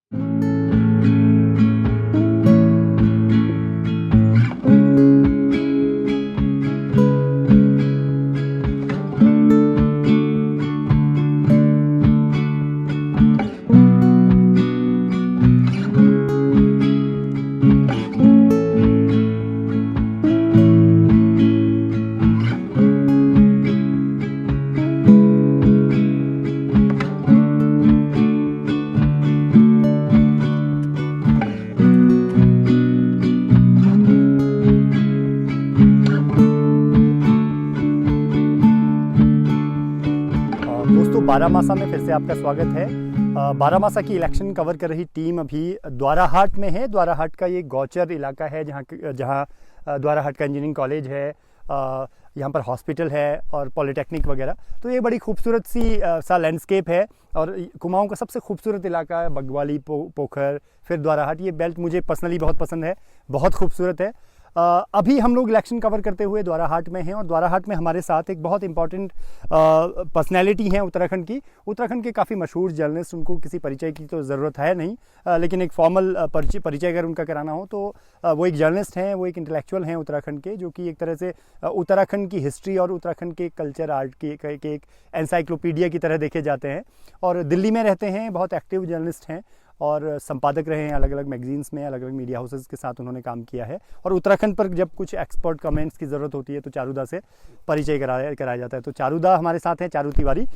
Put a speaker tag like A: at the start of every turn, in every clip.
A: दोस्तों, बारामासा में फिर से आपका स्वागत है। बारामासा की इलेक्शन कवर कर रही टीम अभी द्वाराहाट में है। द्वाराहाट का ये गौचर इलाका है जहाँ द्वाराहाट का इंजीनियरिंग कॉलेज है, यहाँ पर हॉस्पिटल है और पॉलिटेक्निक वगैरह। तो ये बड़ी खूबसूरत सा लैंडस्केप है और कुमाऊँ का सबसे खूबसूरत इलाका है। बगवाली, पोखर, फिर द्वाराहाट, ये बेल्ट मुझे पर्सनली बहुत पसंद है, बहुत खूबसूरत है। अभी हम लोग इलेक्शन कवर करते हुए द्वाराहाट में हैं और द्वाराहाट में हमारे साथ एक बहुत इंपॉर्टेंट पर्सनैलिटी हैं उत्तराखंड की। उत्तराखंड के काफ़ी मशहूर जर्नलिस्ट, उनको किसी परिचय की तो ज़रूरत है नहीं, लेकिन एक फॉर्मल परिचय अगर उनका कराना हो तो वो एक जर्नलिस्ट हैं, वो एक इंटेलेक्चुअल हैं उत्तराखंड के, जो कि एक तरह से उत्तराखंड की हिस्ट्री और उत्तराखंड के कल्चर आर्ट के एक एनसाइक्लोपीडिया की तरह देखे जाते हैं। और दिल्ली में रहते हैं, बहुत एक्टिव जर्नलिस्ट हैं और संपादक रहे हैं अलग अलग मैगजीन्स में, अलग अलग मीडिया हाउसेस के साथ उन्होंने काम किया है। और उत्तराखंड पर जब कुछ एक्सपर्ट कमेंट्स की ज़रूरत होती है तो चारुदा से परिचय कराया जाता है। तो चारुदा हमारे साथ हैं, चारू तिवारी।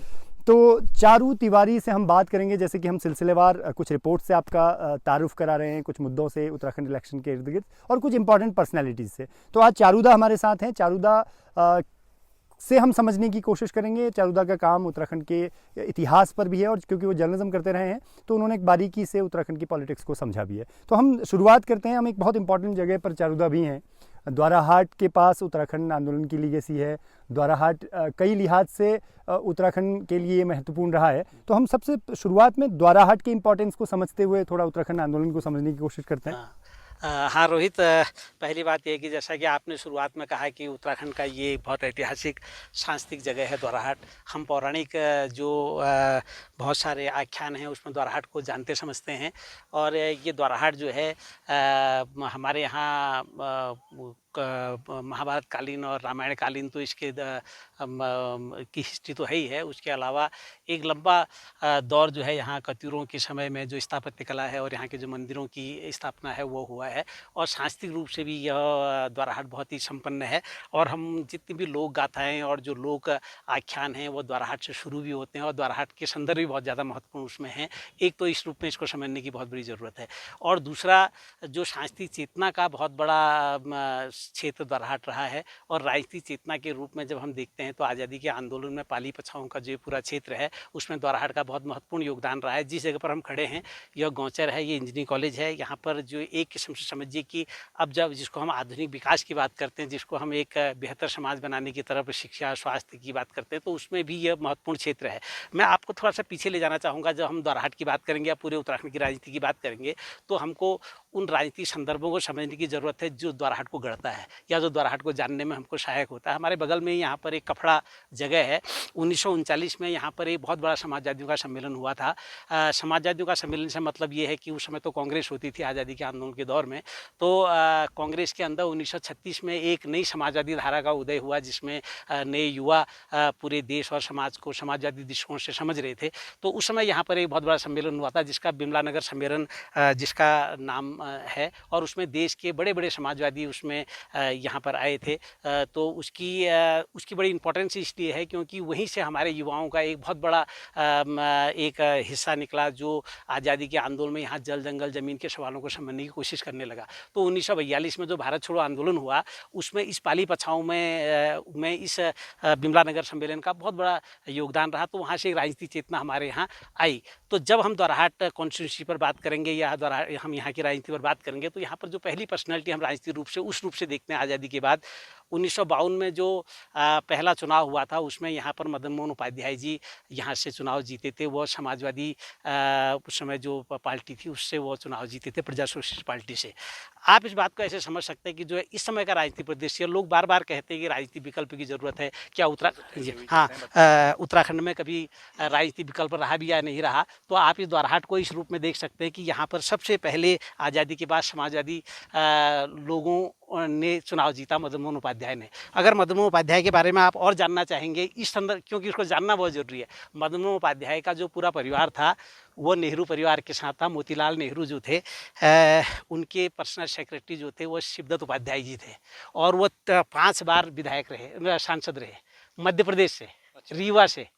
A: तो चारू तिवारी से हम बात करेंगे, जैसे कि हम सिलसिलेवार कुछ रिपोर्ट से आपका तारुफ करा रहे हैं, कुछ मुद्दों से उत्तराखंड इलेक्शन के इर्द गिर्द और कुछ इंपॉर्टेंट पर्सनैलिटीज़ से। तो आज चारुदा हमारे साथ हैं। चारुदा से हम समझने की कोशिश करेंगे। चारुदा का काम उत्तराखंड के इतिहास पर भी है और क्योंकि वो जर्नलिज्म करते रहे हैं तो उन्होंने एक बारीकी से उत्तराखंड की पॉलिटिक्स को समझा भी है। तो हम शुरुआत करते हैं। हम एक बहुत इंपॉर्टेंट जगह पर चारुदा भी हैं। द्वाराहाट के पास उत्तराखंड आंदोलन की लीगेसी है। द्वाराहाट कई लिहाज से उत्तराखंड के लिए महत्वपूर्ण रहा है। तो हम सबसे शुरुआत में द्वाराहाट के इंपॉर्टेंस को समझते हुए थोड़ा उत्तराखंड आंदोलन को समझने की कोशिश करते हैं।
B: हाँ रोहित, पहली बात यह कि जैसा कि आपने शुरुआत में कहा कि उत्तराखंड का ये बहुत ऐतिहासिक सांस्कृतिक जगह है द्वाराहाट। हम पौराणिक जो बहुत सारे आख्यान हैं उसमें द्वाराहाट को जानते समझते हैं। और ये द्वाराहाट जो है हमारे यहाँ महाभारत कालीन और रामायण कालीन तो इसके की हिस्ट्री तो है ही है। उसके अलावा एक लंबा दौर जो है यहाँ कत्यूरों के समय में जो स्थापत्य कला है और यहाँ के जो मंदिरों की स्थापना है वो हुआ है। और सांस्कृतिक रूप से भी यह द्वाराहाट बहुत ही संपन्न है। और हम जितनी भी लोक गाथाएँ और जो लोक आख्यान हैं वो द्वाराहाट से शुरू भी होते हैं और द्वाराहाट के संदर्भ भी बहुत ज़्यादा महत्वपूर्ण उसमें हैं। एक तो इस रूप में इसको समझने की बहुत बड़ी ज़रूरत है। और दूसरा, जो सांस्कृतिक चेतना का बहुत बड़ा क्षेत्र द्वाराहाट रहा है। और राजनीतिक चेतना के रूप में जब हम देखते हैं तो आज़ादी के आंदोलन में पाली पछाओं का जो पूरा क्षेत्र है उसमें द्वाराहाट का बहुत महत्वपूर्ण योगदान रहा है। जिस जगह पर हम खड़े हैं यह गौचर है, ये इंजीनियरिंग कॉलेज है। यहाँ पर जो एक किस्म से समझिए कि अब जब जिसको हम आधुनिक विकास की बात करते हैं, जिसको हम एक बेहतर समाज बनाने की तरफ शिक्षा स्वास्थ्य की बात करते हैं, तो उसमें भी यह महत्वपूर्ण क्षेत्र है। मैं आपको थोड़ा सा पीछे ले जाना चाहूँगा। जब हम द्वाराहाट की बात करेंगे या पूरे उत्तराखंड की राजनीति की बात करेंगे तो हमको उन राजनीतिक संदर्भों को समझने की ज़रूरत है जो द्वाराहाट को गढ़ता है या जो द्वाराहाट को जानने में हमको सहायक होता है। हमारे बगल में यहाँ पर एक कपड़ा जगह है। 1939 में यहाँ पर एक बहुत बड़ा समाजवादियों का सम्मेलन हुआ था। समाजवादियों का सम्मेलन से मतलब ये है कि उस समय तो कांग्रेस होती थी आज़ादी के आंदोलन के दौर में। तो कांग्रेस के अंदर 1936 में एक नई समाजवादी धारा का उदय हुआ जिसमें नए युवा पूरे देश और समाज को समाजवादी दृष्टिकोण से समझ रहे थे। तो उस समय यहाँ पर एक बहुत बड़ा सम्मेलन हुआ था जिसका बिमला नगर सम्मेलन जिसका नाम है। और उसमें देश के बड़े बड़े समाजवादी उसमें यहाँ पर आए थे। तो उसकी बड़ी इम्पोर्टेंस इसलिए है क्योंकि वहीं से हमारे युवाओं का एक बहुत बड़ा एक हिस्सा निकला जो आज़ादी के आंदोलन में यहाँ जल जंगल ज़मीन के सवालों को समझने की कोशिश करने लगा। तो 1942 में जो भारत छोड़ो आंदोलन हुआ उसमें इस पाली पछाओं में इस बिमला नगर सम्मेलन का बहुत बड़ा योगदान रहा। तो वहाँ से एक राजनीतिक चेतना हमारे यहाँ आई। तो जब हम द्वाराहाट कॉन्स्टिट्यूंसी पर बात करेंगे या हम यहाँ की राजनीति पर बात करेंगे तो यहाँ पर जो पहली पर्सनैलिटी हम राजनीतिक रूप से उस रूप से देखते हैं आज़ादी के बाद 1952 में जो पहला चुनाव हुआ था उसमें यहाँ पर मदन मोहन उपाध्याय जी यहाँ से चुनाव जीते थे। वो समाजवादी उस समय जो पार्टी थी उससे वो चुनाव जीते थे, प्रजा सोशलिस्ट पार्टी से। आप इस बात को ऐसे समझ सकते हैं कि जो है इस समय का राजनीतिक परिदृश्य, लोग बार बार कहते हैं कि राजनीतिक विकल्प की ज़रूरत है। क्या उत्तराखंड में कभी राजनीतिक विकल्प रहा भी या नहीं रहा, तो आप इस द्वाराहाट को इस रूप में देख सकते हैं कि यहाँ पर सबसे पहले आज़ादी के बाद समाजवादी लोगों ने चुनाव जीता, मदन मोहन उपाध्याय ने। अगर मदन मोहन उपाध्याय के बारे में आप और जानना चाहेंगे इस संदर्भ, क्योंकि उसको जानना बहुत ज़रूरी है, मदन मोहन उपाध्याय का जो पूरा परिवार था वो नेहरू परिवार के साथ था। मोतीलाल नेहरू जो थे उनके पर्सनल सेक्रेटरी जो थे वो शिवदत्त उपाध्याय जी थे, और वो 5 बार विधायक रहे, सांसद रहे मध्य प्रदेश से, रीवा से।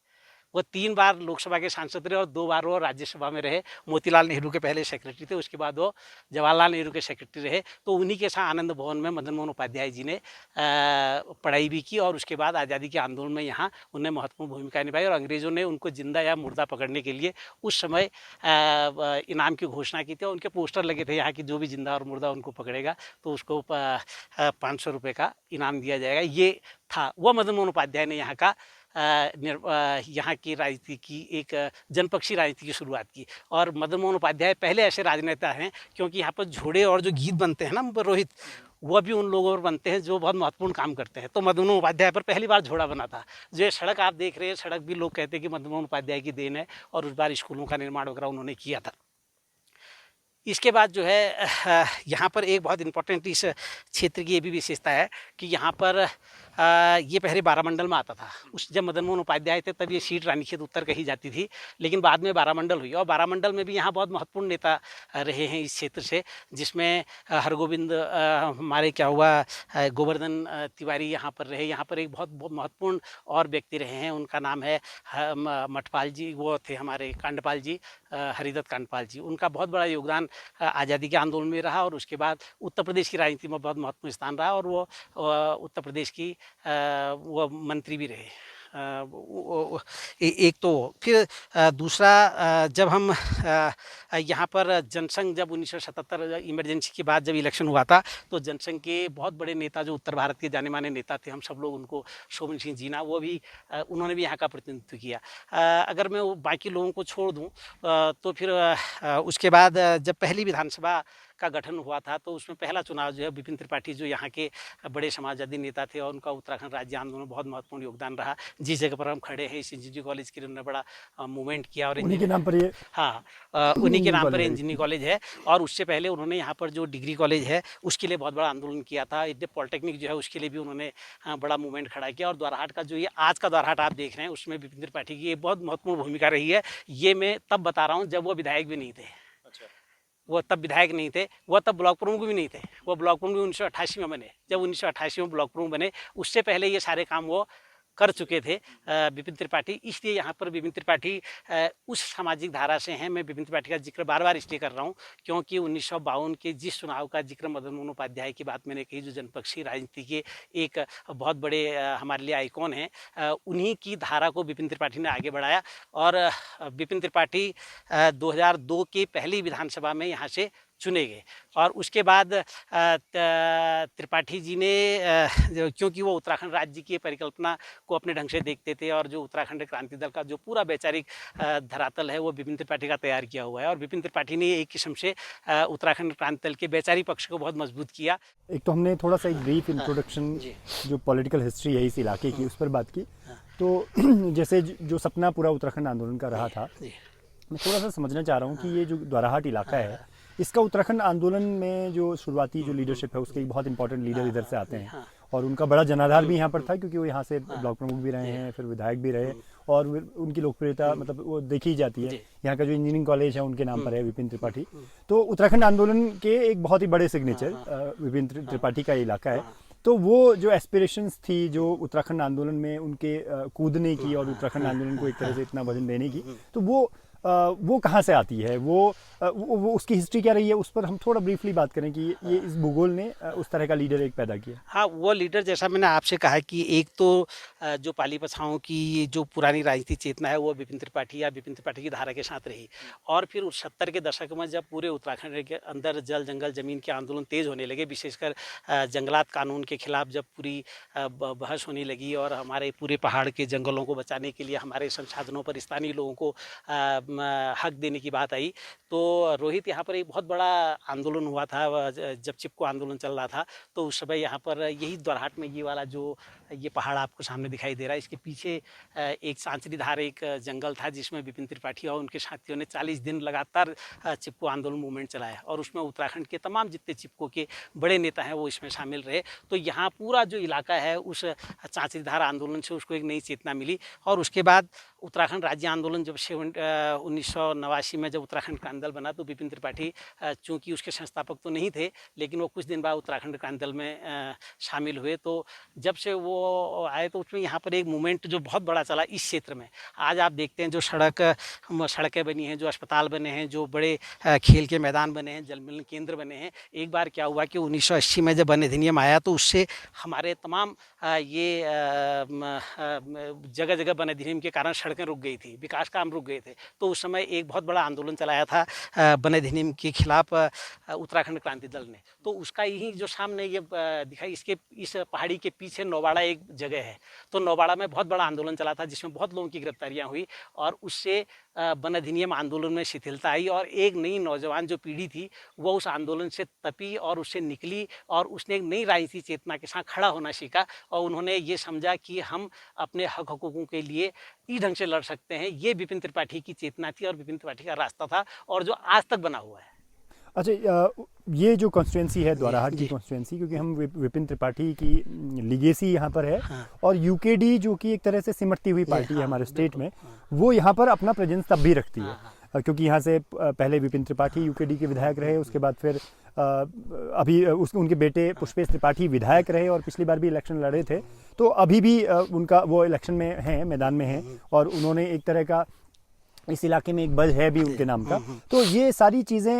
B: वो 3 बार लोकसभा के सांसद रहे और 2 बार वो राज्यसभा में रहे। मोतीलाल नेहरू के पहले सेक्रेटरी थे, उसके बाद वो जवाहरलाल नेहरू के सेक्रेटरी रहे। तो उन्हीं के साथ आनंद भवन में मदन मोहन उपाध्याय जी ने पढ़ाई भी की, और उसके बाद आज़ादी के आंदोलन में यहाँ उन्होंने महत्वपूर्ण भूमिका निभाई। और अंग्रेज़ों ने उनको जिंदा या मुर्दा पकड़ने के लिए उस समय इनाम की घोषणा की थी, और उनके पोस्टर लगे थे यहाँ की जो भी जिंदा और मुर्दा उनको पकड़ेगा तो उसको 500 रुपये का इनाम दिया जाएगा। ये था, वह मदन मोहन उपाध्याय ने यहाँ की राजनीति की एक जनपक्षी राजनीति की शुरुआत की। और मदन मोहन उपाध्याय पहले ऐसे राजनेता हैं, क्योंकि यहाँ पर झोड़े और जो गीत बनते हैं ना रोहित, वह भी उन लोगों पर बनते हैं जो बहुत महत्वपूर्ण काम करते हैं। तो मदन मोहन उपाध्याय पर पहली बार झोड़ा बना था। जो ये सड़क आप देख रहे हैं, सड़क भी लोग कहते हैं कि मदन मोहन उपाध्याय की देन है, और उस बार स्कूलों का निर्माण वगैरह उन्होंने किया था। इसके बाद जो है यहाँ पर एक बहुत इम्पोर्टेंट इस क्षेत्र की ये भी विशेषता है कि यहाँ पर ये पहले बारामंडल में आता था। जब मदन मोहन उपाध्याय थे तब ये सीट रानीखेत उत्तर कही जाती थी, लेकिन बाद में बारामंडल हुई, और बारामंडल में भी यहाँ बहुत महत्वपूर्ण नेता रहे हैं इस क्षेत्र से, जिसमें हरगोविंद हमारे क्या हुआ गोवर्धन तिवारी यहाँ पर रहे। यहाँ पर एक बहुत महत्वपूर्ण और व्यक्ति रहे हैं, उनका नाम है मठपाल जी, वो थे हमारे कांडपाल जी, हरिदत्त कांडपाल जी। उनका बहुत बड़ा योगदान आज़ादी के आंदोलन में रहा, और उसके बाद उत्तर प्रदेश की राजनीति में बहुत महत्वपूर्ण स्थान रहा, और वो उत्तर प्रदेश की वो मंत्री भी रहे। एक तो फिर दूसरा, जब हम यहाँ पर जनसंघ, जब 1977 इमरजेंसी के बाद जब इलेक्शन हुआ था, तो जनसंघ के बहुत बड़े नेता जो उत्तर भारत के जाने माने नेता थे, हम सब लोग उनको, सोमन सिंह जीना, वो भी उन्होंने भी यहाँ का प्रतिनिधित्व किया। अगर मैं बाकी लोगों को छोड़ दूँ तो फिर उसके बाद जब पहली विधानसभा का गठन हुआ था, तो उसमें पहला चुनाव जो है विपिन त्रिपाठी जो यहाँ के बड़े समाजवादी नेता थे, और उनका उत्तराखंड राज्य आंदोलन में बहुत महत्वपूर्ण योगदान रहा। जिस जगह पर हम खड़े हैं इस इंजीनियरिंग कॉलेज के लिए उन्होंने बड़ा मूवमेंट किया, और
A: उन्हीं के नाम पर ये,
B: हाँ उन्हीं के नाम पर इंजीनियरिंग कॉलेज है। और उससे पहले उन्होंने यहाँ पर जो डिग्री कॉलेज है उसके लिए बहुत बड़ा आंदोलन किया था। पॉलिटेक्निक जो है उसके लिए भी उन्होंने बड़ा मूवमेंट खड़ा किया। और द्वाराहाट का जो ये आज का द्वाराहाट आप देख रहे हैं, उसमें विपिन त्रिपाठी की एक बहुत महत्वपूर्ण भूमिका रही है। ये मैं तब बता रहा हूँ जब वो विधायक भी नहीं थे। वो तब विधायक नहीं थे, वो तब ब्लॉक प्रमुख भी नहीं थे। वो ब्लॉक प्रमुख 1988 में बने। जब 1988 में ब्लॉक प्रमुख बने, उससे पहले ये सारे काम वो कर चुके थे विपिन त्रिपाठी। इसलिए यहाँ पर विपिन त्रिपाठी उस सामाजिक धारा से हैं। मैं विपिन त्रिपाठी का जिक्र बार बार इसलिए कर रहा हूँ क्योंकि 1952 के जिस चुनाव का जिक्र मदन मोहन उपाध्याय की बात मैंने कही, जो जनपक्षी राजनीति के एक बहुत बड़े हमारे लिए आइकॉन हैं, उन्हीं की धारा को विपिन त्रिपाठी ने आगे बढ़ाया। और विपिन त्रिपाठी 2002 की पहली विधानसभा में यहाँ से चुने गए। और उसके बाद त्रिपाठी जी ने, क्योंकि वो उत्तराखंड राज्य की परिकल्पना को अपने ढंग से देखते थे, और जो उत्तराखंड क्रांति दल का जो पूरा वैचारिक धरातल है वो विपिन त्रिपाठी का तैयार किया हुआ है। और विपिन त्रिपाठी ने एक किस्म से उत्तराखंड क्रांति दल के वैचारिक पक्ष को बहुत मजबूत किया।
A: एक तो हमने थोड़ा सा एक ब्रीफ इंट्रोडक्शन जो पॉलिटिकल हिस्ट्री है इस इलाके की उस पर बात की। तो जैसे जो सपना पूरा उत्तराखंड आंदोलन का रहा था, मैं थोड़ा सा समझना चाह रहा हूँ कि ये जो द्वाराहाट इलाका है, इसका उत्तराखंड आंदोलन में जो शुरुआती जो लीडरशिप है उसके एक बहुत इंपॉर्टेंट लीडर इधर से आते हैं, और उनका बड़ा जनाधार भी यहाँ पर था क्योंकि वो यहाँ से ब्लॉक प्रमुख भी रहे हैं, फिर विधायक भी रहे, और उनकी लोकप्रियता मतलब वो देखी जाती है। यहाँ का जो इंजीनियरिंग कॉलेज है उनके नाम पर है, विपिन त्रिपाठी। तो उत्तराखंड आंदोलन के एक बहुत ही बड़े सिग्नेचर विपिन त्रिपाठी का इलाका है। तो वो जो एस्पिरेशंस थी जो उत्तराखंड आंदोलन में उनके कूदने की और उत्तराखंड आंदोलन को एक तरह से इतना वजन देने की, तो वो वो कहाँ से आती है, वो उसकी हिस्ट्री क्या रही है, उस पर हम थोड़ा ब्रीफली बात करें कि ये इस भूगोल ने उस तरह का लीडर एक पैदा किया।
B: हाँ, वो लीडर जैसा मैंने आपसे कहा कि एक तो जो पाली प्रथाओं की जो पुरानी राजनीतिक चेतना है वो विपिन त्रिपाठी या विपिन त्रिपाठी की धारा के साथ रही। और फिर उस 70 के दशक में जब पूरे उत्तराखंड के अंदर जल जंगल ज़मीन के आंदोलन तेज़ होने लगे, विशेषकर जंगलात कानून के खिलाफ जब पूरी बहस होने लगी और हमारे पूरे पहाड़ के जंगलों को बचाने के लिए हमारे संसाधनों पर स्थानीय लोगों को हक देने की बात आई, तो रोहित यहाँ पर एक बहुत बड़ा आंदोलन हुआ था। जब चिपको आंदोलन चल रहा था तो उस समय यहाँ पर यही द्वारहाट में ये वाला जो ये पहाड़ आपको सामने दिखाई दे रहा है, इसके पीछे एक सांचरी धार एक जंगल था जिसमें विपिन त्रिपाठी और उनके साथियों ने 40 दिन लगातार चिपको आंदोलन मूवमेंट चलाया और उसमें उत्तराखंड के तमाम जितने चिपको के बड़े नेता हैं वो इसमें शामिल रहे। तो यहाँ पूरा जो इलाका है उस सांचरी धार आंदोलन से उसको एक नई चेतना मिली। और उसके बाद उत्तराखंड राज्य आंदोलन जब 1989 में जब उत्तराखंड क्रांति दल बना तो विपिन त्रिपाठी चूँकि उसके संस्थापक तो नहीं थे, लेकिन वो कुछ दिन बाद उत्तराखंड क्रांति दल में शामिल हुए। तो जब से वो आए तो उसमें यहाँ पर एक मूवमेंट जो बहुत बड़ा चला इस क्षेत्र में। आज आप देखते हैं जो सड़कें बनी हैं, जो अस्पताल बने हैं, जो बड़े खेल के मैदान बने हैं, जल मिलन केंद्र बने हैं। एक बार क्या हुआ कि 1980 में जब वन अधिनियम आया तो उससे हमारे तमाम ये जगह जगह वन अधिनियम के कारण सड़कें रुक गई थी, विकास काम रुक गए थे। तो उस समय एक बहुत बड़ा आंदोलन चलाया था वन अधिनियम के खिलाफ उत्तराखंड क्रांति दल ने। तो उसका यही जो सामने ये दिखाई, इसके इस पहाड़ी के पीछे नौबाड़ा एक जगह है। तो नौबाड़ा में बहुत बड़ा आंदोलन चला था जिसमें बहुत लोगों की गिरफ्तारियां हुई और उससे वन अधिनियम आंदोलन में शिथिलता आई और एक नई नौजवान जो पीढ़ी थी वो उस आंदोलन से तपी और उससे निकली और उसने एक नई राजनीतिक चेतना के साथ खड़ा होना सीखा और उन्होंने ये समझा कि हम अपने हक हकूकों के लिए इस ढंग से लड़ सकते हैं। ये विपिन त्रिपाठी की चेतना थी और विपिन त्रिपाठी का रास्ता था और जो आज तक बना हुआ है।
A: अच्छा, ये जो कॉन्स्टिट्यूंसी है द्वाराहाट की कॉन्स्टिट्यूंसी, क्योंकि हम विपिन त्रिपाठी की लिगेसी यहाँ पर है,
B: हाँ।
A: और यूकेडी जो कि एक तरह से सिमटती हुई पार्टी है
B: हाँ,
A: हमारे स्टेट में,
B: हाँ।
A: वो यहाँ पर अपना प्रेजेंस तब भी रखती है।
B: हाँ।
A: क्योंकि यहाँ से पहले विपिन त्रिपाठी यूकेडी के विधायक रहे, उसके बाद फिर अभी उनके बेटे पुष्पेश त्रिपाठी विधायक रहे और पिछली बार भी इलेक्शन लड़े थे। तो अभी भी उनका वो इलेक्शन में हैं, मैदान में हैं, और उन्होंने एक तरह का इस इलाके में एक बज है भी उनके नाम का। तो ये सारी चीज़ें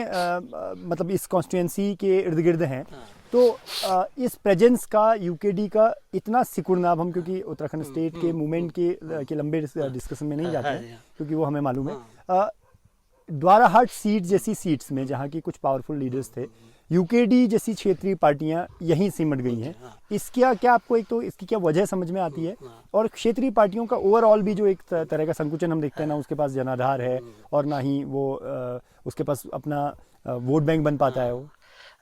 A: मतलब इस कॉन्स्टिट्यूंसी के इर्द गिर्द हैं। तो इस प्रेजेंस का, यूकेडी का इतना सिकुड़ना, हम क्योंकि उत्तराखंड स्टेट के मूवमेंट के लंबे डिस्कशन में नहीं जाते हैं क्योंकि वो हमें मालूम है। द्वाराहाट सीट जैसी सीट्स में जहाँ की कुछ पावरफुल लीडर्स थे, यूकेडी जैसी क्षेत्रीय पार्टियां यहीं सिमट गई हैं। इसका क्या आपको, एक तो इसकी क्या वजह समझ में आती है, और क्षेत्रीय पार्टियों का ओवरऑल भी जो एक तरह का संकुचन हम देखते हैं ना, उसके पास जनाधार है और ना ही वो उसके पास अपना वोट बैंक बन पाता है वो।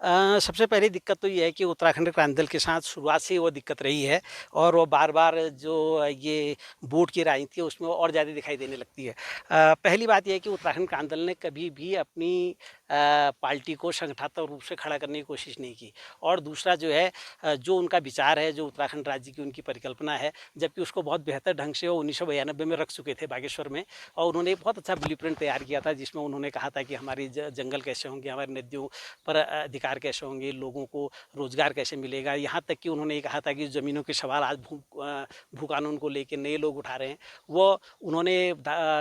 B: सबसे पहली दिक्कत तो ये है कि उत्तराखंड क्रांति दल के साथ शुरुआत से वो दिक्कत रही है और वो बार बार जो ये वोट की राजनीति है उसमें और ज़्यादा दिखाई देने लगती है। पहली बात यह है कि उत्तराखंड क्रांति दल ने कभी भी अपनी पार्टी को संगठनात्मक रूप से खड़ा करने की कोशिश नहीं की। और दूसरा जो है जो उनका विचार है, जो उत्तराखंड राज्य की उनकी परिकल्पना है, जबकि उसको बहुत बेहतर ढंग से वो 1992 में रख चुके थे बागेश्वर में, और उन्होंने बहुत अच्छा ब्लूप्रिंट तैयार किया था जिसमें उन्होंने कहा था कि हमारी जंगल कैसे होंगे, हमारी नदियों पर अधिकार कैसे होंगे, लोगों को रोजगार कैसे मिलेगा। यहाँ तक कि उन्होंने ये कहा था कि ज़मीनों के सवाल आज भू कानून को लेकर नए लोग उठा रहे हैं, वो उन्होंने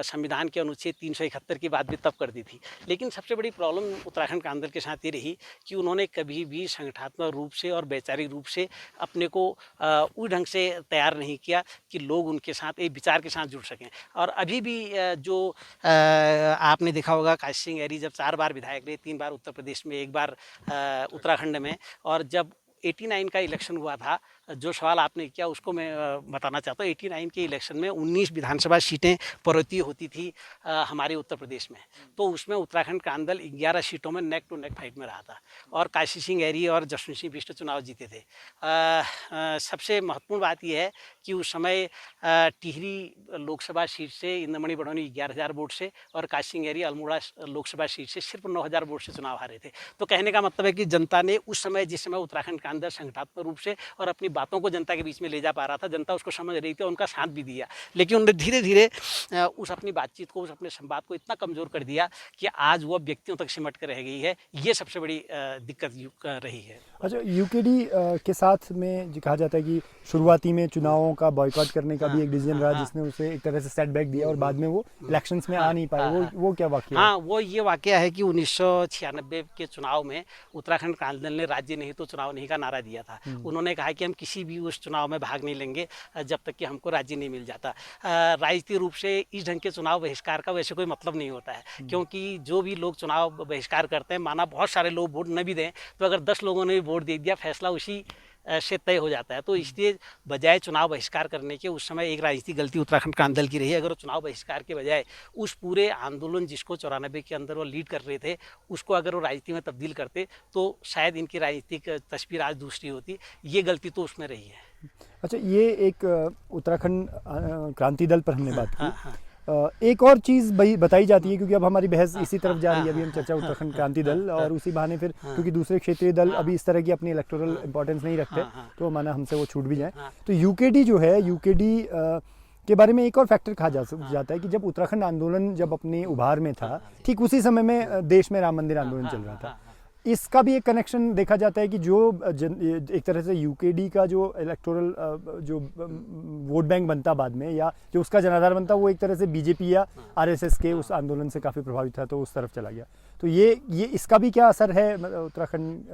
B: संविधान के अनुच्छेद 371 की बात भी तब कर दी थी। लेकिन सबसे बड़ी प्रॉब्लम उत्तराखंड क्रांति दल के साथ ये रही कि उन्होंने कभी भी संगठनात्मक रूप से और वैचारिक रूप से अपने को उस ढंग से तैयार नहीं किया कि लोग उनके साथ एक विचार के साथ जुड़ सकें। और अभी भी जो आपने देखा होगा, काशी सिंह ऐरी जब 4 बार विधायक रहे, 3 बार उत्तर प्रदेश में, 1 बार उत्तराखंड में, और जब 89 का इलेक्शन हुआ था, जो सवाल आपने किया उसको मैं बताना चाहता हूँ। 89 के इलेक्शन में 19 विधानसभा सीटें पर्वतीय होती थी हमारे उत्तर प्रदेश में, तो उसमें उत्तराखंड क्रांति दल 11 सीटों में नेक टू नेक फाइट में रहा था और काशी सिंह ऐरी और जसवंत सिंह बिष्ट चुनाव जीते थे। सबसे महत्वपूर्ण बात यह है कि उस समय टिहरी लोकसभा सीट से इंद्रमणि बड़ौनी 11,000 वोट से और काशी सिंह ऐरी अल्मोड़ा लोकसभा सीट से सिर्फ 9,000 वोट से चुनाव हारे थे। तो कहने का मतलब है कि जनता ने उस समय, जिस समय उत्तराखंड कांदल संगठनात्मक रूप से और अपनी बातों को जनता के बीच में ले जा पा रहा था, जनता उसको समझ रही थी और उनका साथ भी दिया। लेकिन उन्होंने धीरे धीरे उस अपनी बातचीत को, उस अपने संवाद को इतना कमज़ोर कर दिया कि आज वो व्यक्तियों तक सिमट कर रह गई है। ये सबसे बड़ी दिक्कत रही है।
A: अच्छा, यूकेडी के साथ में जो कहा जाता है कि शुरुआती में चुनावों का बॉयकॉट करने का भी एक डिसीजन रहा, जिसने उसे एक तरह से सेटबैक दिया और बाद में वो इलेक्शंस में आ नहीं पाए। वो क्या वाकया है?
B: हाँ, वो ये वाकया है कि 1996 के चुनाव में उत्तराखंड क्रांति दल ने राज्य नहीं तो चुनाव नहीं का नारा दिया था। उन्होंने कहा कि हम किसी भी उस चुनाव में भाग नहीं लेंगे जब तक कि हमको राज्य नहीं मिल जाता। राजनीतिक रूप से इस ढंग के चुनाव बहिष्कार का वैसे कोई मतलब नहीं होता है, क्योंकि जो भी लोग चुनाव बहिष्कार करते हैं, माना बहुत सारे लोग वोट न भी दें, तो अगर 10 लोगों ने भी वोट दे दिया, फैसला उसी से तय हो जाता है। तो इसलिए बजाय चुनाव बहिष्कार करने के, उस समय एक राजनीतिक गलती उत्तराखंड क्रांति दल की रही। अगर चुनाव बहिष्कार के बजाय उस पूरे आंदोलन जिसको 94 के अंदर वो लीड कर रहे थे, उसको अगर वो राजनीति में तब्दील करते तो शायद इनकी राजनीतिक तस्वीर आज दूसरी होती। ये गलती तो उसमें रही है।
A: अच्छा, ये एक उत्तराखंड क्रांति दल पर हमने बात की।
B: हाँ।
A: एक और चीज़ बताई जाती है, क्योंकि अब हमारी बहस इसी तरफ जा रही है। अभी हम चर्चा उत्तराखंड क्रांति दल, और उसी बहाने फिर क्योंकि दूसरे क्षेत्रीय दल अभी इस तरह की अपनी इलेक्टोरल इंपॉर्टेंस नहीं रखते, तो माना हमसे वो छूट भी जाए। तो यूकेडी जो है, यूकेडी के बारे में एक और फैक्टर कहा जाता है कि जब उत्तराखंड आंदोलन जब अपने उभार में था, ठीक उसी समय में देश में राम मंदिर आंदोलन चल रहा था। इसका भी एक कनेक्शन देखा जाता है कि जो एक तरह से यूकेडी का जो इलेक्टोरल जो वोट बैंक बनता बाद में, या जो उसका जनाधार बनता, वो एक तरह से बीजेपी या आरएसएस के उस आंदोलन से काफ़ी प्रभावित था, तो उस तरफ चला गया। तो ये इसका भी क्या असर है उत्तराखंड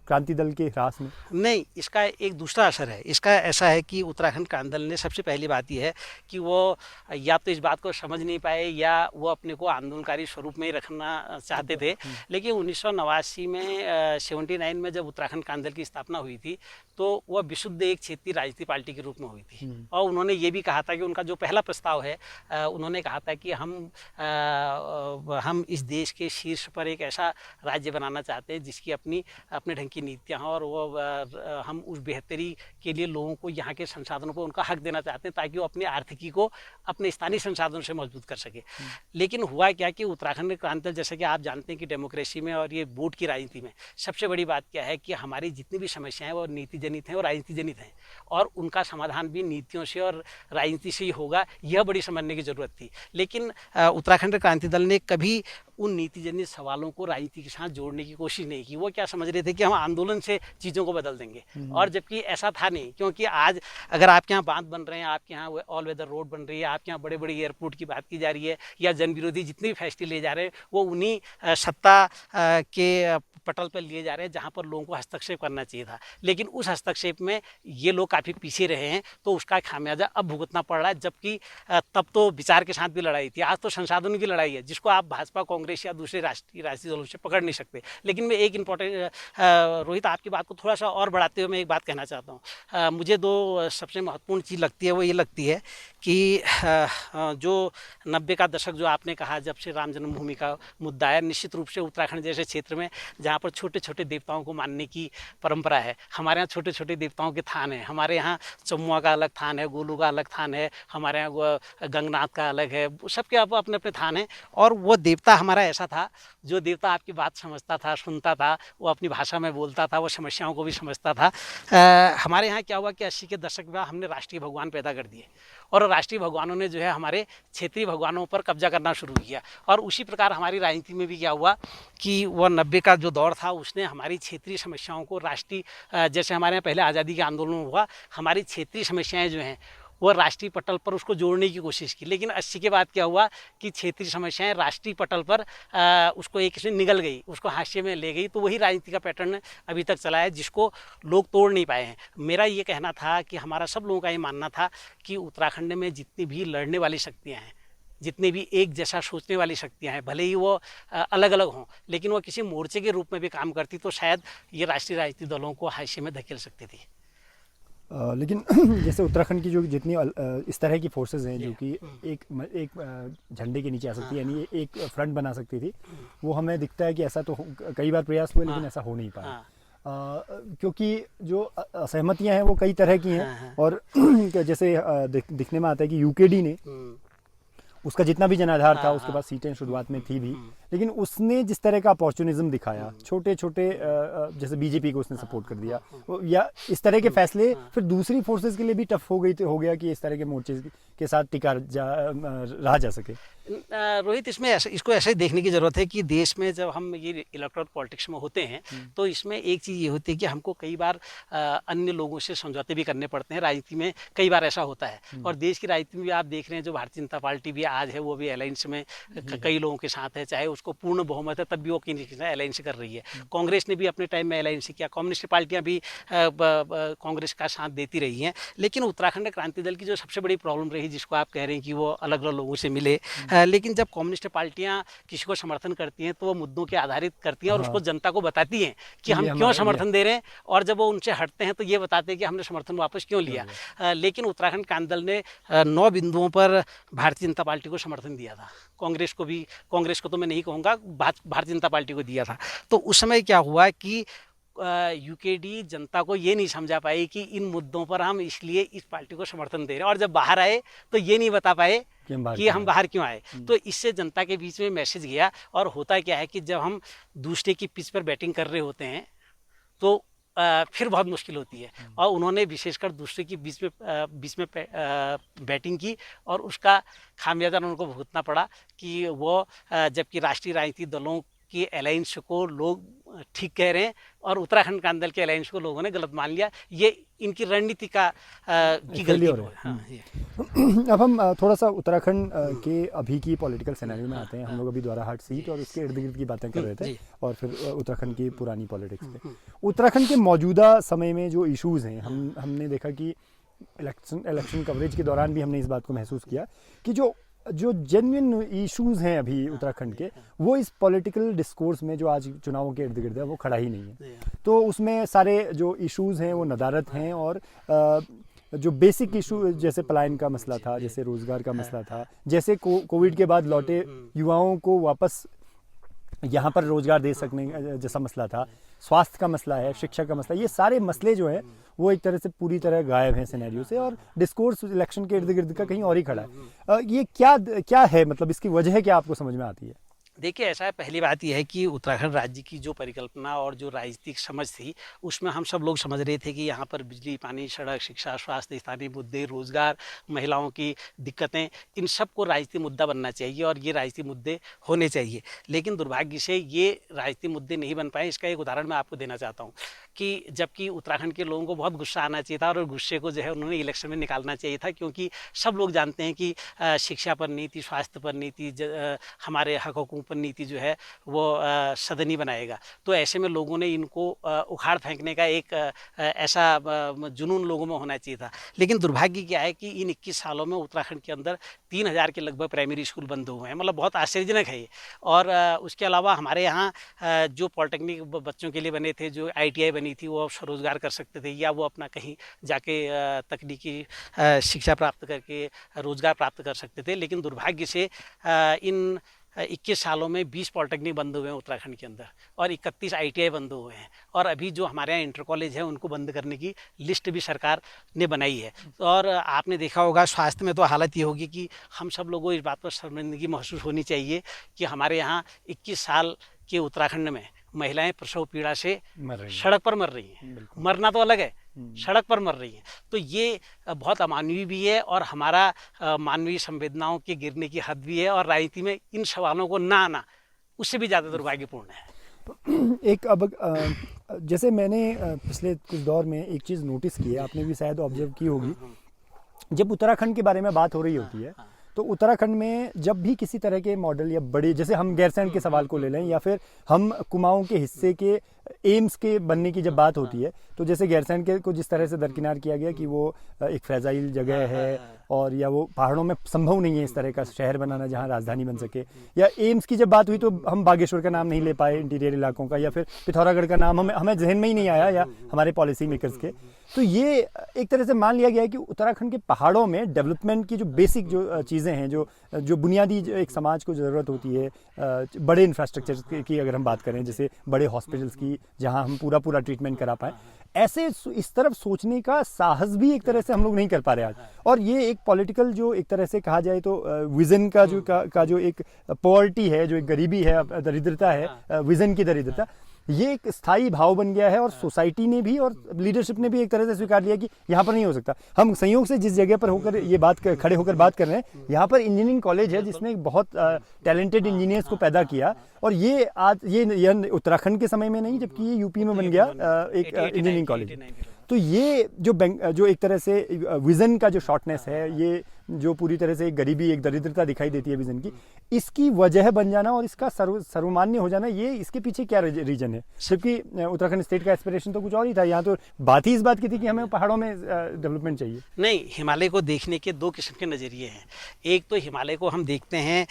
A: क्रांति दल के ह्रास में?
B: नहीं, इसका एक दूसरा असर है। इसका ऐसा है कि उत्तराखंड क्रांति दल ने, सबसे पहली बात यह है कि वो या तो इस बात को समझ नहीं पाए, या वो अपने को आंदोलनकारी स्वरूप में ही रखना चाहते थे। लेकिन 1989 में 79 में जब उत्तराखंड क्रांति दल की स्थापना हुई थी, तो वह विशुद्ध एक क्षेत्रीय राजनीतिक पार्टी के रूप में हुई थी। और उन्होंने ये भी कहा था कि उनका जो पहला प्रस्ताव है, उन्होंने कहा था कि हम इस देश के शीर्ष पर एक ऐसा राज्य बनाना चाहते हैं जिसकी अपने ढंग की नीतियाँ हों, और वो हम उस बेहतरी के लिए लोगों को, यहाँ के संसाधनों को उनका हक देना चाहते हैं, ताकि वो अपनी आर्थिकी को अपने स्थानीय संसाधनों से मजबूत कर सके। लेकिन हुआ क्या कि उत्तराखंड क्रांति दल, जैसे कि आप जानते हैं कि डेमोक्रेसी में और ये वोट की राजनीति में सबसे बड़ी बात क्या है कि हमारी जितनी भी समस्याएं हैं वो नीति जनित हैं और राजनीति जनित हैं, और उनका समाधान भी नीतियों से और राजनीति से ही होगा। यह बड़ी समझने की जरूरत थी। लेकिन उत्तराखंड क्रांति दल ने कभी उन नीति जनित सवालों को राजनीति के साथ जोड़ने की कोशिश नहीं की। वो क्या समझ रहे थे कि हम आंदोलन से चीज़ों को बदल देंगे, और जबकि ऐसा था नहीं। क्योंकि आज अगर आपके यहाँ बांध बन रहे हैं, आपके यहाँ ऑल वेदर रोड बन रही है, आपके यहाँ बड़े बड़े एयरपोर्ट की बात की जा रही है, या जन विरोधी जितने भी फैसले ले जा रहे हैं, वो उन्हीं सत्ता के पटल पर लिए जा रहे हैं जहाँ पर लोगों को हस्तक्षेप करना चाहिए था। लेकिन उस हस्तक्षेप में ये लोग काफ़ी पीछे रहे हैं, तो उसका खामियाजा अब भुगतना पड़ रहा है। जबकि तब तो विचार के साथ भी लड़ाई थी, आज तो संसाधनों की लड़ाई है, जिसको आप भाजपा, कांग्रेस या दूसरे राष्ट्रीय दलों से पकड़ नहीं सकते। लेकिन मैं एक इम्पोर्टेंट, रोहित, आपकी बात को थोड़ा सा और बढ़ाते हुए मैं एक बात कहना चाहता हूँ। मुझे दो सबसे महत्वपूर्ण चीज़ लगती है, वो ये लगती है कि जो 90 का दशक जो आपने कहा, जब से राम जन्मभूमि का मुद्दा है, निश्चित रूप से उत्तराखंड जैसे क्षेत्र में जहाँ पर छोटे छोटे देवताओं को मानने की परंपरा है, हमारे यहाँ छोटे छोटे देवताओं के थान हैं। हमारे यहाँ चमुआ का अलग थान है, गोलू का अलग थान है, हमारे यहाँ गंगनाथ का अलग है, सबके अपने अपने थान हैं। और वो देवता हमारा ऐसा था, जो देवता आपकी बात समझता था, सुनता था, वो अपनी भाषा में बोलता था, वो समस्याओं को भी समझता था। हमारे यहाँ क्या हुआ कि 80 के दशक में हमने राष्ट्रीय भगवान पैदा कर दिए, और राष्ट्रीय भगवानों ने जो है हमारे क्षेत्रीय भगवानों पर कब्जा करना शुरू किया। और उसी प्रकार हमारी राजनीति में भी क्या हुआ कि वह 90 का जो दौर था, उसने हमारी क्षेत्रीय समस्याओं को राष्ट्रीय, जैसे हमारे यहाँ पहले आज़ादी के आंदोलन हुआ, हमारी क्षेत्रीय समस्याएं जो हैं वो राष्ट्रीय पटल पर उसको जोड़ने की कोशिश की। लेकिन 80 के बाद क्या हुआ कि क्षेत्रीय समस्याएं राष्ट्रीय पटल पर उसको एक से निगल गई, उसको हाशिए में ले गई। तो वही राजनीति का पैटर्न अभी तक चला है, जिसको लोग तोड़ नहीं पाए हैं। मेरा ये कहना था कि हमारा सब लोगों का ये मानना था कि उत्तराखंड में जितनी भी लड़ने वाली शक्तियाँ हैं, जितने भी एक जैसा सोचने वाली शक्तियां हैं, भले ही वो अलग अलग हों, लेकिन वो किसी मोर्चे के रूप में भी काम करती, तो शायद ये राष्ट्रीय राजनीतिक दलों को हाशिए में धकेल सकती थी।
A: लेकिन जैसे उत्तराखंड की जो जितनी इस तरह की फोर्सेस हैं जो कि एक झंडे के नीचे आ सकती है, यानी एक फ्रंट बना सकती थी, वो हमें दिखता है कि ऐसा तो कई बार प्रयास हुए, लेकिन ऐसा हो नहीं पाया। क्योंकि जो असहमतियां हैं वो कई तरह की हैं, और जैसे दिखने में आता है कि यूकेडी ने उसका जितना भी जनाधार था, उसके पास सीटें शुरुआत में थी भी, लेकिन उसने जिस तरह का अपॉर्चुनिज्म दिखाया, छोटे छोटे जैसे बीजेपी को उसने सपोर्ट कर दिया, या इस तरह के फैसले फिर दूसरी फोर्सेस के लिए भी टफ हो गया कि इस तरह के मोर्चे के साथ टिका रहा जा सके।
B: रोहित, इसमें इसको ऐसे देखने की ज़रूरत है कि देश में जब हम ये इलेक्टोरल पॉलिटिक्स में होते हैं तो इसमें एक चीज़ ये होती है कि हमको कई बार अन्य लोगों से समझौते भी करने पड़ते हैं। राजनीति में कई बार ऐसा होता है, और देश की राजनीति में भी आप देख रहे हैं जो भारतीय जनता पार्टी भी आज है वो भी अलायंस में कई लोगों के साथ है, चाहे उसको पूर्ण बहुमत है तब भी वो किसी अलायंस कर रही है। कांग्रेस ने भी अपने टाइम में अलायंस किया, कम्युनिस्ट पार्टियाँ भी कांग्रेस का साथ देती रही हैं। लेकिन उत्तराखंड क्रांति दल की जो सबसे बड़ी प्रॉब्लम रही, जिसको आप कह रहे हैं कि वो अलग अलग लोगों से मिले, लेकिन जब कम्युनिस्ट पार्टियां किसी को समर्थन करती हैं तो वो मुद्दों के आधारित करती हैं और उसको जनता को बताती हैं कि हम क्यों समर्थन दे रहे हैं, और जब वो उनसे हटते हैं तो ये बताते हैं कि हमने समर्थन वापस क्यों लिया। लेकिन उत्तराखंड क्रांति दल ने 9 बिंदुओं पर भारतीय जनता पार्टी को समर्थन दिया था, कांग्रेस को तो मैं नहीं कहूँगा, भारतीय जनता पार्टी को दिया था। तो उस समय क्या हुआ कि यूकेडी जनता को ये नहीं समझा पाई कि इन मुद्दों पर हम इसलिए इस पार्टी को समर्थन दे रहे हैं, और जब बाहर आए तो ये नहीं बता पाए कि हम बाहर क्यों आए। तो इससे जनता के बीच में मैसेज गया, और होता क्या है कि जब हम दूसरे की पिच पर बैटिंग कर रहे होते हैं तो फिर बहुत मुश्किल होती है, और उन्होंने विशेषकर दूसरे की बीच में बैटिंग की, और उसका खामियाजा उनको भुगतना पड़ा कि वो जबकि राष्ट्रीय राजनीतिक दलों कि अलायंस को लोग ठीक कह रहे हैं और उत्तराखंड क्रांति दल के अलायंस को लोगों ने गलत मान लिया। ये इनकी रणनीति की गलती है। हाँ,
A: अब हम थोड़ा सा उत्तराखंड के अभी की पॉलिटिकल सिनेरियो में आते हैं। हम लोग अभी द्वाराहाट सीट और उसके इर्द गिर्द की बातें कर रहे थे, और फिर उत्तराखंड की पुरानी पॉलिटिक्स पे। उत्तराखंड के मौजूदा समय में जो इशूज़ हैं, हमने देखा कि इलेक्शन कवरेज के दौरान भी हमने इस बात को महसूस किया कि जो जेन्युइन इश्यूज़ हैं अभी उत्तराखंड के, वो इस पॉलिटिकल डिस्कोर्स में जो आज चुनावों के इर्द गिर्द है वो खड़ा ही नहीं है। तो उसमें सारे जो इश्यूज़ हैं वो नदारत हैं, और जो बेसिक इशू जैसे पलायन का मसला था, जैसे रोज़गार का मसला था, जैसे कोविड के बाद लौटे युवाओं को वापस यहाँ पर रोज़गार दे सकने जैसा मसला था, स्वास्थ्य का मसला है, शिक्षा का मसला, ये सारे मसले जो हैं वो एक तरह से पूरी तरह गायब हैं सिनेरियो से, और डिस्कोर्स इलेक्शन के इर्द गिर्द का कहीं और ही खड़ा है। ये क्या है, मतलब इसकी वजह क्या आपको समझ में आती है?
B: देखिए, ऐसा है, पहली बात यह है कि उत्तराखंड राज्य की जो परिकल्पना और जो राजनीतिक समझ थी, उसमें हम सब लोग समझ रहे थे कि यहाँ पर बिजली, पानी, सड़क, शिक्षा, स्वास्थ्य, स्थानीय मुद्दे, रोजगार, महिलाओं की दिक्कतें, इन सब को राजनीतिक मुद्दा बनना चाहिए और ये राजनीतिक मुद्दे होने चाहिए। लेकिन दुर्भाग्य से ये राजनीतिक मुद्दे नहीं बन पाए। इसका एक उदाहरण मैं आपको देना चाहता हूँ कि जबकि उत्तराखंड के लोगों को बहुत गुस्सा आना चाहिए था, और गुस्से को जो है उन्होंने इलेक्शन में निकालना चाहिए था, क्योंकि सब लोग जानते हैं कि शिक्षा पर नीति, स्वास्थ्य पर नीति, हमारे हक हकूक़ पर नीति जो है वो सदनी बनाएगा। तो ऐसे में लोगों ने इनको उखाड़ फेंकने का एक ऐसा जुनून लोगों में होना चाहिए था। लेकिन दुर्भाग्य क्या है कि इन 21 सालों में उत्तराखंड के अंदर 3000 के लगभग प्राइमरी स्कूल बंद हुए हैं। मतलब बहुत आश्चर्यजनक है ये। और उसके अलावा हमारे यहाँ जो पॉलिटेक्निक बच्चों के लिए बने थे, जो ITI बनी थी, वो स्वरोजगार कर सकते थे, या वो अपना कहीं जाके तकनीकी शिक्षा प्राप्त करके रोजगार प्राप्त कर सकते थे। लेकिन दुर्भाग्य से इन 21 सालों में 20 पॉलिटेक्निक बंद हुए हैं उत्तराखंड के अंदर, और 31 ITI बंद हुए हैं, और अभी जो हमारे यहाँ इंटर कॉलेज है उनको बंद करने की लिस्ट भी सरकार ने बनाई है। और आपने देखा होगा स्वास्थ्य में तो हालत ये होगी कि हम सब लोगों को इस बात पर शर्मिंदगी महसूस होनी चाहिए कि हमारे यहाँ 21 साल के उत्तराखंड में महिलाएं प्रसव पीड़ा से सड़क पर मर रही हैं। मरना तो अलग है, सड़क पर मर रही हैं। तो ये बहुत अमानवीय भी है, और हमारा मानवीय संवेदनाओं के गिरने की हद भी है, और राजनीति में इन सवालों को ना आना उससे भी ज़्यादा दुर्भाग्यपूर्ण है।
A: एक अब जैसे मैंने पिछले कुछ दौर में एक चीज़ नोटिस की है, आपने भी शायद ऑब्जर्व की होगी, जब उत्तराखंड के बारे में बात हो रही होती है तो उत्तराखंड में जब भी किसी तरह के मॉडल या बड़े, जैसे हम गैरसैंण के सवाल को ले लें, या फिर हम कुमाऊं के हिस्से के एम्स के बनने की जब बात होती है, तो जैसे गैरसैंण के को जिस तरह से दरकिनार किया गया कि वो एक फ्रेजाइल जगह है, और या वो पहाड़ों में संभव नहीं है इस तरह का शहर बनाना जहाँ राजधानी बन सके, या एम्स की जब बात हुई तो हम बागेश्वर का नाम नहीं ले पाए इंटीरियर इलाकों का, या फिर पिथौरागढ़ का नाम हमें जहन में ही नहीं आया, या हमारे पॉलिसी मेकर्स के। तो ये एक तरह से मान लिया गया है कि उत्तराखंड के पहाड़ों में डेवलपमेंट की जो बेसिक जो चीज़ें हैं, जो बुनियादी एक समाज को ज़रूरत होती है, बड़े इंफ्रास्ट्रक्चर की अगर हम बात करें, जैसे बड़े हॉस्पिटल्स की जहां हम पूरा ट्रीटमेंट करा पाएँ, ऐसे इस तरफ सोचने का साहस भी एक तरह से हम लोग नहीं कर पा रहे आज। और ये एक पॉलिटिकल जो एक तरह से कहा जाए तो विजन का जो एक पॉवर्टी है, जो एक गरीबी है, दरिद्रता है, विजन की दरिद्रता, ये एक स्थायी भाव बन गया है। और सोसाइटी ने भी और लीडरशिप ने भी एक तरह से स्वीकार लिया कि यहाँ पर नहीं हो सकता। हम संयोग से जिस जगह पर होकर ये खड़े होकर बात कर रहे हैं, यहाँ पर इंजीनियरिंग कॉलेज है जिसने बहुत टैलेंटेड इंजीनियर्स को पैदा किया। और ये आज ये उत्तराखंड के समय में नहीं, जबकि ये यूपी में बन गया एक इंजीनियरिंग कॉलेज। तो ये जो एक तरह से विजन का जो शॉर्टनेस है, ये जो पूरी तरह से एक गरीबी, एक दरिद्रता दिखाई देती है विजन की, इसकी वजह बन जाना और इसका सर्वमान्य हो जाना, ये इसके पीछे क्या रीजन है? जबकि उत्तराखंड स्टेट का एस्पिरेशन तो कुछ और ही था। यहाँ तो बात ही इस बात की थी कि हमें पहाड़ों में डेवलपमेंट चाहिए।
B: नहीं, हिमालय को देखने के दो किस्म के नज़रिए हैं। एक तो हिमालय को हम देखते हैं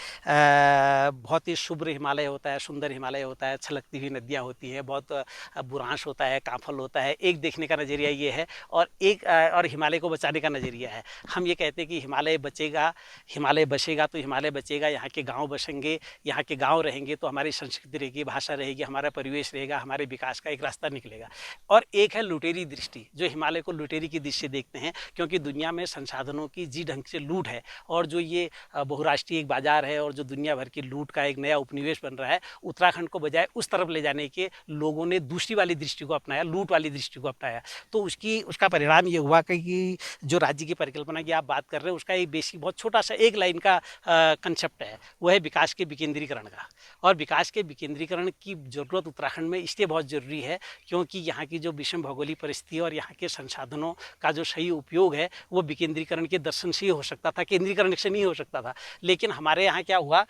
B: बहुत ही शुभ्र हिमालय होता है, सुंदर हिमालय होता है, छलकती हुई नदियाँ होती हैं, बहुत बुरांश होता है, कांफल होता है। एक देखने का नज़रिया ये है। और हिमालय को बचाने का नज़रिया है। हम ये कहते हैं कि हिमालय बचेगा, हिमालय बचेगा तो हिमालय बचेगा, यहाँ के गांव बसेंगे, यहाँ के गांव रहेंगे तो हमारी संस्कृति रहेगी, भाषा रहेगी, हमारा परिवेश रहेगा, हमारे विकास का एक रास्ता निकलेगा। और एक है लुटेरी दृष्टि, जो हिमालय को लुटेरी की दृष्टि से देखते हैं, क्योंकि दुनिया में संसाधनों की जी ढंग से लूट है। और जो ये बहुराष्ट्रीय एक बाजार है और जो दुनिया भर की लूट का एक नया उपनिवेश बन रहा है, उत्तराखंड को बजाय उस तरफ ले जाने के लोगों ने दूसरी वाली दृष्टि को अपनाया, लूट वाली दृष्टि को अपनाया। तो उसका परिणाम ये हुआ कि जो राज्य की परिकल्पना की आप बात कर रहे हैं, उसका एक बेसिक बहुत छोटा सा एक लाइन का कंसेप्ट है, वो है विकास के विकेंद्रीकरण का। और विकास के विकेंद्रीकरण की ज़रूरत उत्तराखंड में इसलिए बहुत ज़रूरी है क्योंकि यहाँ की जो विषम भौगोलिक परिस्थिति और यहाँ के संसाधनों का जो सही उपयोग है, वो विकेंद्रीकरण के दर्शन से ही हो सकता था, केंद्रीकरण से नहीं हो सकता था। लेकिन हमारे यहाँ क्या हुआ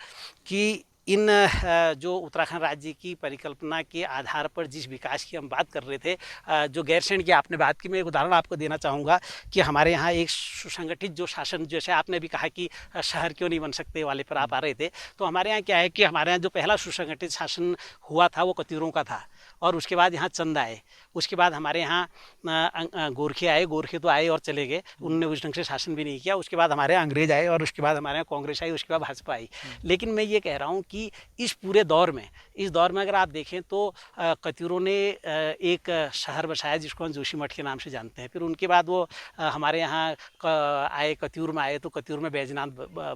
B: कि इन जो उत्तराखंड राज्य की परिकल्पना के आधार पर जिस विकास की हम बात कर रहे थे, जो गैरसैंण की आपने बात की, मैं एक उदाहरण आपको देना चाहूँगा कि हमारे यहाँ एक सुसंगठित जो शासन, जैसे आपने भी कहा कि शहर क्यों नहीं बन सकते वाले पर आप आ रहे थे, तो हमारे यहाँ क्या है कि हमारे यहाँ जो पहला सुसंगठित शासन हुआ था वो कत्यूरों का था। और उसके बाद यहाँ चंद आए, उसके बाद हमारे यहाँ गोरखे आए। गोरखे तो आए और चले गए, उन्होंने उस ढंग से शासन भी नहीं किया। उसके बाद हमारे यहाँ अंग्रेज आए और उसके बाद हमारे यहाँ कांग्रेस आई, उसके बाद भाजपा आई। लेकिन मैं ये कह रहा हूँ कि इस पूरे दौर में अगर आप देखें तो कत्यूरों ने एक शहर बसाया जिसको हम जोशीमठ के नाम से जानते हैं। फिर उनके बाद वो हमारे यहाँ आए, कत्यूर में आए तो कत्यूर में बैजनाथ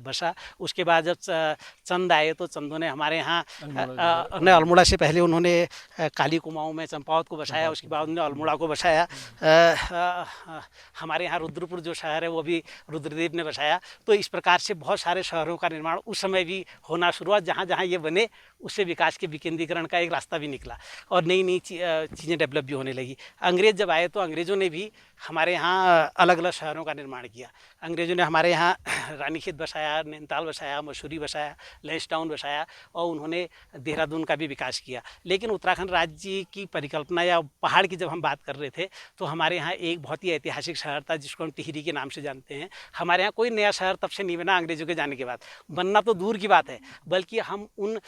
B: बसा। उसके बाद जब चंद आए तो चंदों ने हमारे यहाँ अल्मोड़ा से पहले उन्होंने काली कुमाऊं में चंपावत को बसाया, उसके बाद उन्होंने अल्मोड़ा को बसाया। हमारे यहाँ रुद्रपुर जो शहर है वो भी रुद्रदेव ने बसाया। तो इस प्रकार से बहुत सारे शहरों का निर्माण उस समय भी होना शुरू हुआ। जहाँ जहाँ ये बने उससे विकास के विकेंद्रीकरण का एक रास्ता भी निकला और नई नई चीज़ें डेवलप भी होने लगी। अंग्रेज जब आए तो अंग्रेज़ों ने भी हमारे यहाँ अलग अलग शहरों का निर्माण किया। अंग्रेज़ों ने हमारे यहाँ रानीखेत बसाया, नैनीताल बसाया, मसूरी बसाया, लैंसडाउन बसाया और उन्होंने देहरादून का भी विकास किया। लेकिन उत्तराखंड राज्य की परिकल्पना या पहाड़ की जब हम बात कर रहे थे तो हमारे यहाँ एक बहुत ही ऐतिहासिक शहर था जिसको हम टिहरी के नाम से जानते हैं। हमारे यहाँ कोई नया शहर तब से नहीं बना अंग्रेज़ों के जाने के बाद, बनना तो दूर की बात है, बल्कि हम उन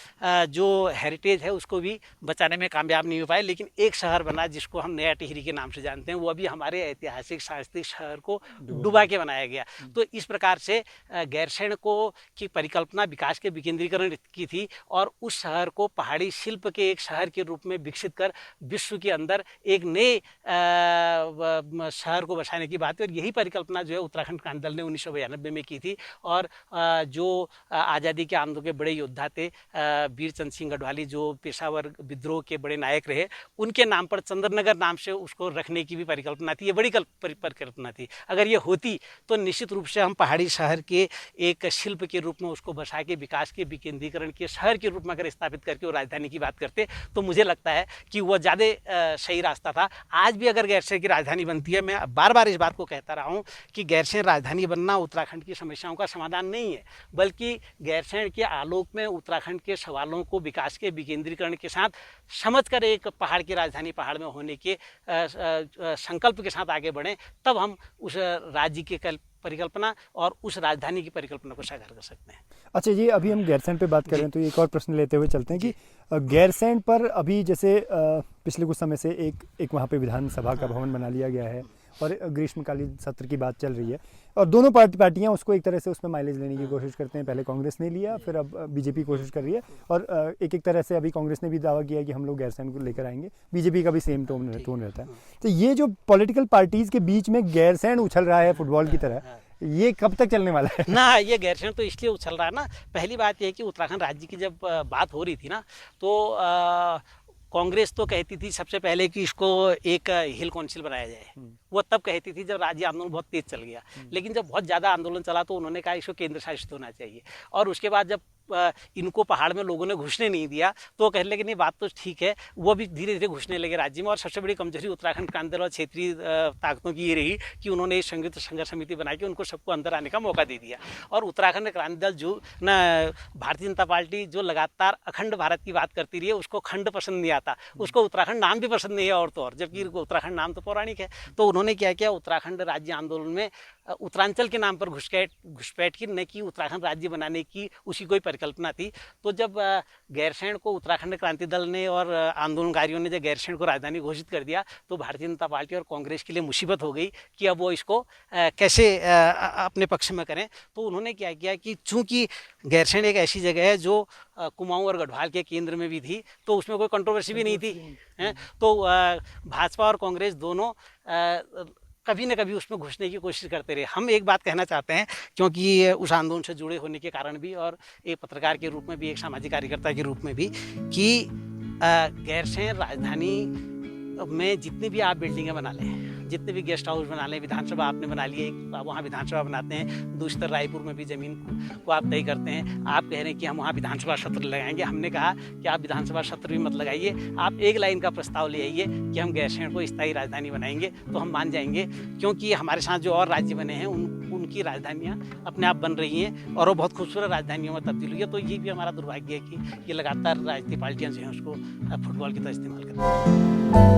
B: जो हेरिटेज है उसको भी बचाने में कामयाब नहीं हो पाए। लेकिन एक शहर बना जिसको हम नया टिहरी के नाम से जानते हैं, वो अभी हमारे ऐतिहासिक सांस्कृतिक शहर को डुबा के बनाया गया। तो इस प्रकार से गैरसैंण को की परिकल्पना विकास के विकेंद्रीकरण की थी और उस शहर को पहाड़ी शिल्प के एक शहर के रूप में विकसित कर विश्व के अंदर एक नए शहर को बसाने की बात है। और यही परिकल्पना जो है उत्तराखंड क्रांति दल ने 1992 में की थी। और जो आज़ादी के आंदोलन के बड़े योद्धा थे वीर चंद सिंह गढ़वाली, जो पेशावर विद्रोह के बड़े नायक रहे, उनके नाम पर चंद्रनगर नाम से उसको रखने की भी परिकल्पना थी। ये बड़ी परिकल्पना थी। अगर ये होती तो निश्चित रूप से हम पहाड़ी शहर के एक शिल्प के रूप में उसको बसा के विकास के विकेंद्रीकरण के शहर के रूप में अगर स्थापित करके वो राजधानी की बात करते तो मुझे लगता है कि वो ज़्यादा सही रास्ता था। आज भी अगर गैरसैंण की राजधानी बनती है, मैं बार बार इस बात को कहता रहा हूँ कि गैरसैंण राजधानी बनना उत्तराखंड की समस्याओं का समाधान नहीं है, बल्कि गैरसैंण के आलोक में उत्तराखंड के सवालों को विकास के विकेंद्रीकरण के साथ समझकर एक पहाड़ की राजधानी पहाड़ में होने के संकल्प के साथ आगे बढ़ें, तब हम उस राज्य की परिकल्पना और उस राजधानी की परिकल्पना को साकार कर सकते हैं।
A: अच्छा, ये अभी हम गैरसैंण पे बात कर रहे हैं तो एक और प्रश्न लेते हुए चलते हैं कि गैरसैंण पर अभी जैसे पिछले कुछ समय से एक वहाँ पे विधानसभा का भवन बना लिया गया है और ग्रीष्मकालीन सत्र की बात चल रही है और दोनों पार्टियां उसको एक तरह से उसमें माइलेज लेने की कोशिश करते हैं। पहले कांग्रेस ने लिया, फिर अब बीजेपी कोशिश कर रही है और एक तरह से अभी कांग्रेस ने भी दावा किया कि हम लोग गैरसैंण को लेकर आएंगे, बीजेपी का भी सेम टोन रहता है। तो ये जो पॉलिटिकल पार्टीज के बीच में गैरसैंण उछल रहा है फुटबॉल की तरह, ये कब तक चलने वाला है?
B: ना, ये गैरसैंण तो इसलिए उछल रहा है ना, पहली बात ये है कि उत्तराखंड राज्य की जब बात हो रही थी ना, तो कांग्रेस तो कहती थी सबसे पहले कि इसको एक हिल काउंसिल बनाया जाए। वो तब कहती थी जब राज्य आंदोलन बहुत तेज चल गया, लेकिन जब बहुत ज़्यादा आंदोलन चला तो उन्होंने कहा इसको केंद्र शासित होना चाहिए। और उसके बाद जब इनको पहाड़ में लोगों ने घुसने नहीं दिया तो कहने लगे नहीं बात तो ठीक है, वो भी धीरे धीरे घुसने लगे राज्य में। और सबसे बड़ी कमजोरी उत्तराखंड क्रांति दल और क्षेत्रीय ताकतों की ये रही कि उन्होंने इस संयुक्त संघर्ष समिति बना के उनको सबको अंदर आने का मौका दे दिया। और उत्तराखंड क्रांति दल जो न भारतीय जनता पार्टी जो लगातार अखंड भारत की बात करती रही है, उसको खंड पसंद नहीं आता, उसको उत्तराखंड नाम भी पसंद नहीं है और तो और, जबकि उत्तराखंड नाम तो पौराणिक है। तो उन्होंने क्या किया, उत्तराखंड राज्य आंदोलन में उत्तरांचल के नाम पर घुसपैठ की, न कि उत्तराखंड राज्य बनाने की उसकी कोई परिकल्पना थी। तो जब गैरसैंण को उत्तराखंड क्रांति दल ने और आंदोलनकारियों ने जब गैरसैंण को राजधानी घोषित कर दिया तो भारतीय जनता पार्टी और कांग्रेस के लिए मुसीबत हो गई कि अब वो इसको कैसे अपने पक्ष में करें। तो उन्होंने क्या किया कि चूंकि गैरसैंण एक ऐसी जगह है जो कुमाऊं और गढ़वाल के केंद्र में भी थी, तो उसमें कोई कंट्रोवर्सी भी नहीं थी, तो भाजपा और कांग्रेस दोनों कभी न कभी उसमें घुसने की कोशिश करते रहे। हम एक बात कहना चाहते हैं, क्योंकि उस आंदोलन से जुड़े होने के कारण भी और एक पत्रकार के रूप में भी, एक सामाजिक कार्यकर्ता के रूप में भी, कि गैरसैंण राजधानी में जितनी भी आप बिल्डिंगें बना लें, जितने भी गेस्ट हाउस बना लें, विधानसभा आपने बना ली है, वहाँ विधानसभा बनाते हैं, दूसरी रायपुर में भी ज़मीन को आप तय करते हैं। आप कह रहे हैं कि हम वहाँ विधानसभा सत्र लगाएंगे। हमने कहा कि आप विधानसभा सत्र भी मत लगाइए, आप एक लाइन का प्रस्ताव ले आइए कि हम गैरसैंण को स्थायी राजधानी बनाएंगे, तो हम मान जाएंगे। क्योंकि हमारे साथ जो और राज्य बने हैं उनकी राजधानियाँ अपने आप बन रही हैं और वो बहुत खूबसूरत राजधानियों में तब्दील हुई है। तो ये भी हमारा दुर्भाग्य है कि ये लगातार राजनीतिक पार्टियाँ जो हैं उसको फुटबॉल की तरह इस्तेमाल कर रही हैं।